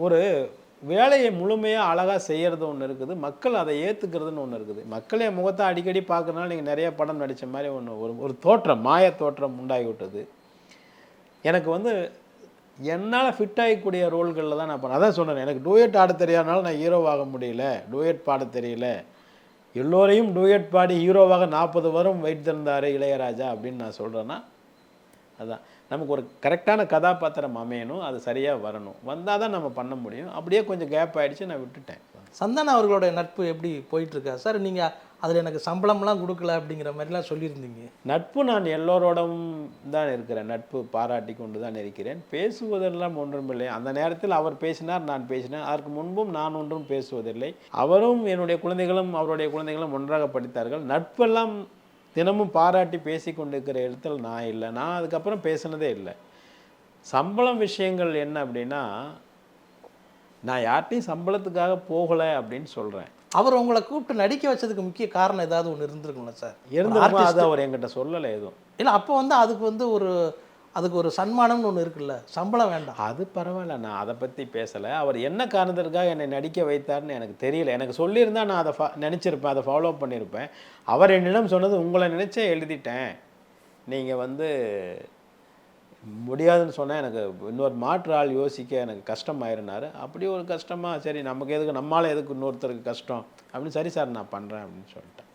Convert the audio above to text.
ஒரு வேலையை முழுமையாக அழகாக செய்கிறது ஒன்று இருக்குது, மக்கள் அதை ஏற்றுக்கிறதுன்னு ஒன்று இருக்குது. மக்கள் என் முகத்தை அடிக்கடி பார்க்கறனால நீங்கள் நிறைய படம் நடித்த மாதிரி ஒன்று ஒரு ஒரு தோற்றம், மாய தோற்றம் உண்டாகி விட்டது. எனக்கு வந்து என்னால் ஃபிட் ஆகக்கூடிய ரோல்களில் தான் நான் பண்ணேன். அதான் சொன்னேன், எனக்கு டூயட் ஆட தெரியாதனால நான் ஹீரோவாக முடியல, டூயட் பாட தெரியல. எல்லோரையும் டூயட் பாடி ஹீரோவாக 40 வருடம் வைத்திருந்தார் இளையராஜா அப்படின்னு நான் சொல்கிறேன்னா, அதான் நமக்கு ஒரு கரெக்டான கதாபாத்திரம் அமையணும், அது சரியாக வரணும், வந்தால் தான் நம்ம பண்ண முடியும். அப்படியே கொஞ்சம் கேப் ஆகிடுச்சு, நான் விட்டுட்டேன். சந்தானம் அவர்களுடைய நட்பு எப்படி போயிட்டுருக்கா சார்? நீங்கள் அதில் எனக்கு சம்பளம்லாம் கொடுக்கல அப்படிங்கிற மாதிரிலாம் சொல்லியிருந்தீங்க. நட்பு நான் எல்லோரோடும் தான் இருக்கிறேன், நட்பு பாராட்டி கொண்டு தான் இருக்கிறேன். பேசுவதெல்லாம் ஒன்றுமில்லை. அந்த நேரத்தில் அவர் பேசினார், நான் பேசினேன். அதற்கு முன்பும் நான் ஒன்றும் பேசுவதில்லை. அவரும் என்னுடைய குழந்தைகளும் அவருடைய குழந்தைகளும் ஒன்றாக படித்தார்கள். நட்பெல்லாம் தினமும் பாராட்டி பேசி கொண்டிருக்கிற இடத்துல நான் இல்லை. நான் அதுக்கப்புறம் பேசினதே இல்லை. சம்பளம் விஷயங்கள் என்ன அப்படின்னா, நான் யார்கிட்டையும் சம்பளத்துக்காக போகலை அப்படின்னு சொல்கிறேன். அவர் உங்களை கூப்பிட்டு நடிக்க வச்சதுக்கு முக்கிய காரணம் ஏதாவது ஒன்று இருந்திருக்குங்களா சார்? இருந்திருக்கும், அது அவர் என்கிட்ட சொல்லலை எதுவும். இல்லை, அப்போ வந்து அதுக்கு ஒரு சன்மானம்னு ஒன்று இருக்குல்ல, சம்பளம் வேண்டாம். அது பரவாயில்ல, நான் அதை பற்றி பேசலை. அவர் என்ன காரணத்திற்காக என்னை நடிக்க வைத்தார்னு எனக்கு தெரியல. எனக்கு சொல்லியிருந்தா நான் அதை நினச்சிருப்பேன், அதை ஃபாலோ பண்ணியிருப்பேன். அவர் என்னிடம் சொன்னது, உங்களை நினச்சே எழுதிட்டேன், நீங்கள் வந்து முடியாதுன்னு சொன்னால் எனக்கு இன்னொரு மாற்று ஆள் யோசிக்க எனக்கு கஷ்டமாயிருந்தார். அப்படி ஒரு கஷ்டமாக, சரி நமக்கு எதுக்கு, நம்மளால் எதுக்கு இன்னொருத்தருக்கு கஷ்டம் அப்படின்னு, சரி சார் நான் பண்ணுறேன் அப்படின்னு சொல்லிட்டேன்.